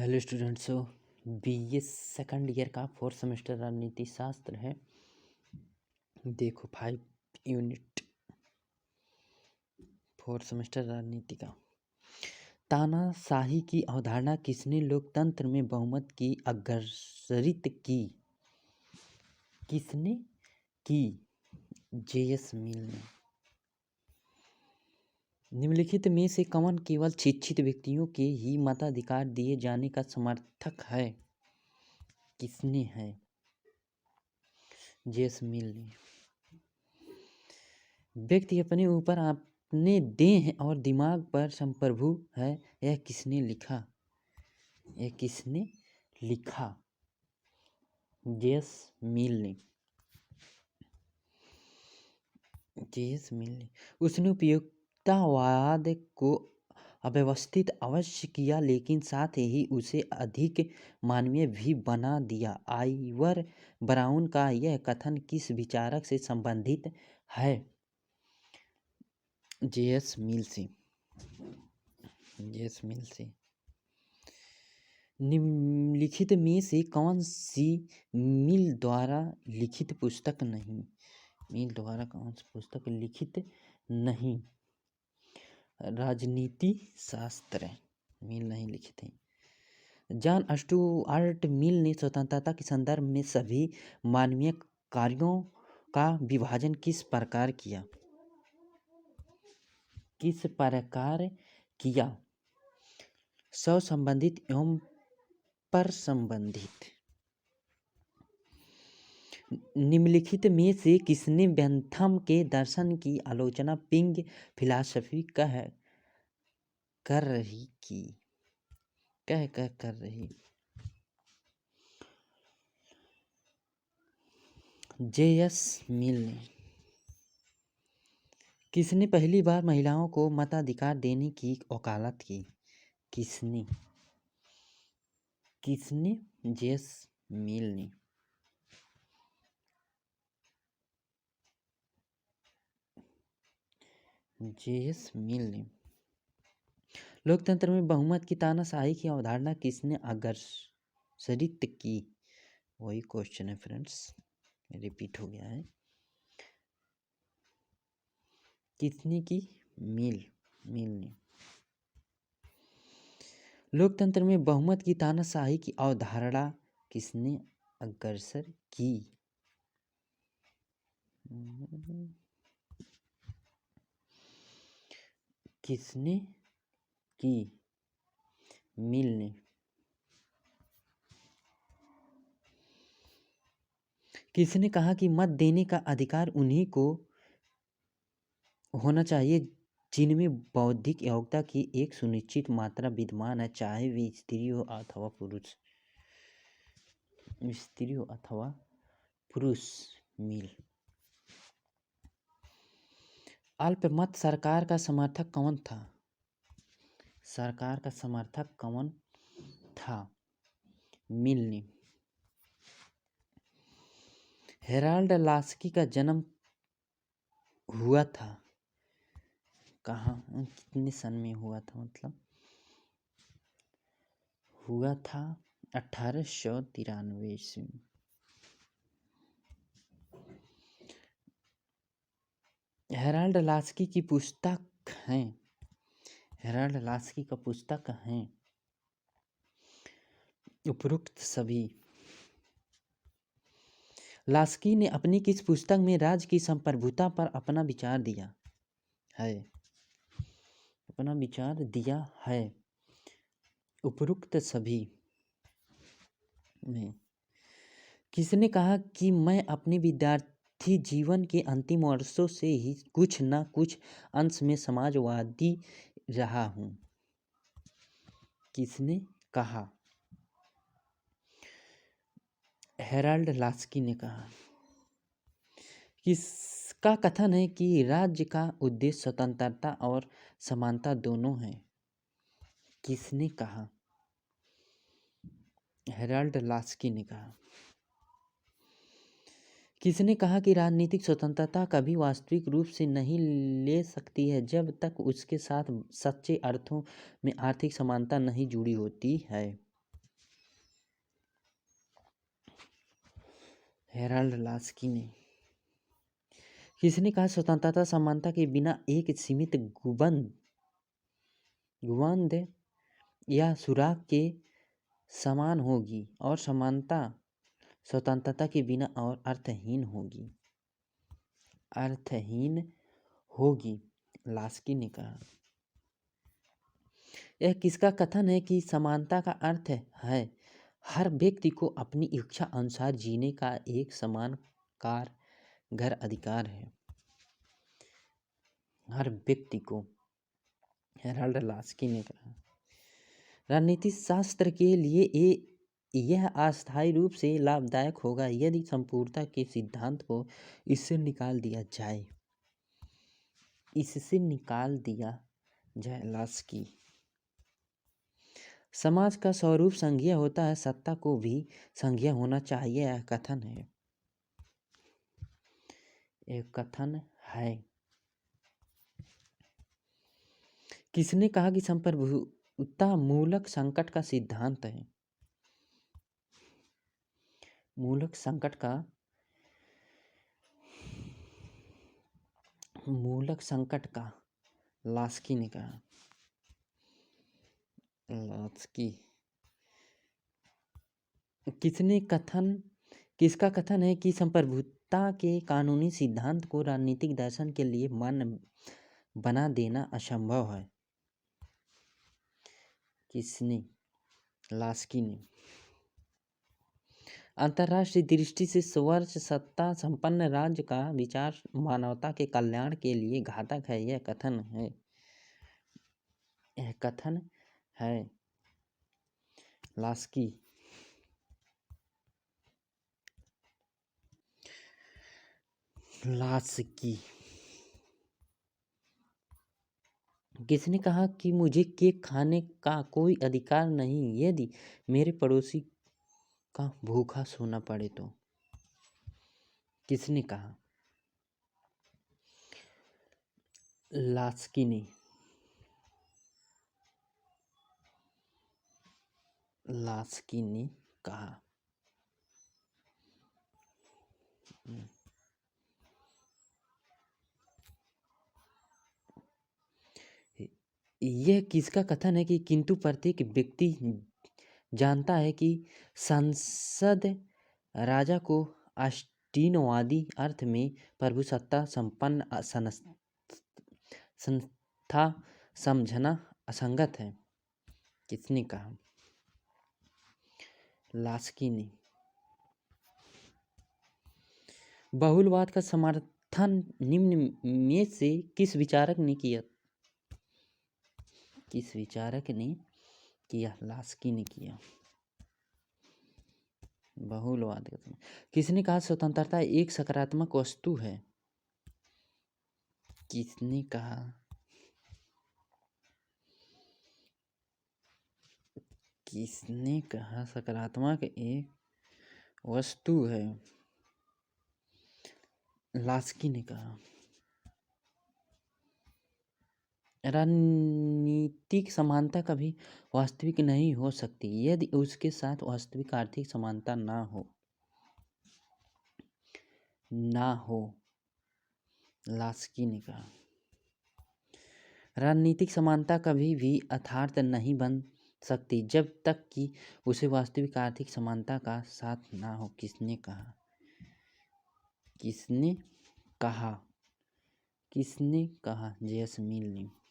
Hello students. BA second year का fourth semester राजनीति शास्त्र है। देखो 5 यूनिट फोर्थ सेमेस्टर राजनीति का। तानाशाही की अवधारणा किसने लोकतंत्र में बहुमत की अग्रसरित की? किसने की? जेएस मिल ने। निम्नलिखित में से कौन केवल शिक्षित व्यक्तियों के ही मताधिकार दिए जाने का समर्थक है? किसने है? जेएस मिल ने। व्यक्ति अपने ऊपर अपने देह और दिमाग पर संप्रभु है। यह किसने लिखा? जेएस मिल ने। उसने उपयोगितावाद को अव्यवस्थित अवश्य किया, लेकिन साथ ही उसे अधिक मानवीय भी बना दिया। आइवर ब्राउन का यह कथन किस विचारक से संबंधित है? जेएस मिल से। निम्नलिखित में से कौन सी मिल द्वारा लिखित पुस्तक नहीं? मिल द्वारा कौन सी पुस्तक लिखित नहीं? राजनीति शास्त्र। मिल नहीं लिखित है। जॉन स्टुअर्ट मिल ने स्वतंत्रता के संदर्भ में सभी मानवीय कार्यों का विभाजन किस प्रकार किया? स्वसंबंधित एवं परसंबंधित। निम्नलिखित में से किसने बेंथम के दर्शन की आलोचना पिंग फिलॉसफी कर रही? जेएस मिल ने। किसने पहली बार महिलाओं को मताधिकार देने की वकालत की? किसने? जेएस मिल ने। लोकतंत्र में बहुमत की तानाशाही की अवधारणा किसने अग्रसरित की? वही क्वेश्चन है फ्रेंड्स, रिपीट हो गया है। किसने की? मिल ने। लोकतंत्र में बहुमत की तानाशाही की अवधारणा किसने अग्रसर की? किसने की? मिल ने। किसने कहा कि मत देने का अधिकार उन्हीं को होना चाहिए जिनमें बौद्धिक योग्यता की एक सुनिश्चित मात्रा विद्यमान है, चाहे वे स्त्री हो अथवा पुरुष? मिल। अल्पमत सरकार का समर्थक कौन था? मिल ने। हेराल्ड लास्की का जन्म हुआ था कहाँ? कितने सन में हुआ था? हुआ था 1893 ईस्वी में। हेराल्ड लास्की की पुस्तक हैं उपरोक्त सभी। लास्की ने अपनी किस पुस्तक में राज्य की संप्रभुता पर अपना विचार दिया है? उपरोक्त सभी में। किसने कहा कि मैं अपने विद्यार्थी जीवन के अंतिम वर्षों से ही कुछ न कुछ अंश में समाजवादी रहा हूँ? किसने कहा? हेराल्ड लास्की ने कहा। किसका कथन है कि राज्य का उद्देश्य स्वतंत्रता और समानता दोनों है? किसने कहा? हेराल्ड लास्की ने कहा। किसने कहा कि राजनीतिक स्वतंत्रता कभी वास्तविक रूप से नहीं ले सकती है जब तक उसके साथ सच्चे अर्थों में आर्थिक समानता नहीं जुड़ी होती है? हेराल्ड लास्की ने। किसने कहा स्वतंत्रता समानता के बिना एक सीमित गुंबद या सुराग के समान होगी और समानता स्वतंत्रता के बिना और अर्थहीन होगी, लास्की ने कहा। यह किसका कथन है कि समानता का अर्थ है हर व्यक्ति को अपनी इच्छा अनुसार जीने का एक समान घर अधिकार है। हर व्यक्ति को, हेराल्ड लास्की ने कहा। राजनीति शास्त्र के लिए यह अस्थायी रूप से लाभदायक होगा यदि संपूर्णता के सिद्धांत को इससे निकाल दिया जाए। लास्की। समाज का स्वरूप संघीय होता है, सत्ता को भी संघीय होना चाहिए, यह कथन है। किसने कहा कि संप्रभुता मूलक संकट का सिद्धांत है? मूलक संकट का लास्की ने कहा। किसका कथन है कि संप्रभुता के कानूनी सिद्धांत को राजनीतिक दर्शन के लिए मान्य बना देना असंभव है? किसने? लास्की ने। अंतर्राष्ट्रीय दृष्टि से सर्वोच्च सत्ता संपन्न राज्य का विचार मानवता के कल्याण के लिए घातक है, यह कथन है। लास्की। किसने कहा कि मुझे केक खाने का कोई अधिकार नहीं यदि मेरे पड़ोसी का भूखा सोना पड़े तो? किसने कहा? लास्की ने। कहा। यह किसका कथन है कि किंतु प्रत्येक व्यक्ति जानता है कि संसद राजा को ऑस्टिनवादी अर्थ में प्रभुसत्ता संपन्न संस्था समझना असंगत है? किसने कहा? लास्की ने। बहुलवाद का समर्थन निम्न में से किस विचारक ने किया? लास्की ने किया। बहुलवाद का समर्थन। किसने कहा स्वतंत्रता एक सकारात्मक वस्तु है? किसने कहा? सकारात्मक एक वस्तु है? लास्की ने कहा। राजनीतिक समानता कभी वास्तविक नहीं हो सकती यदि उसके साथ वास्तविक आर्थिक समानता ना हो। लास्की ने कहा। राजनीतिक समानता कभी भी यथार्थ नहीं बन सकती जब तक कि उसे वास्तविक आर्थिक समानता का साथ ना हो। किसने कहा? जेएस मिल ने।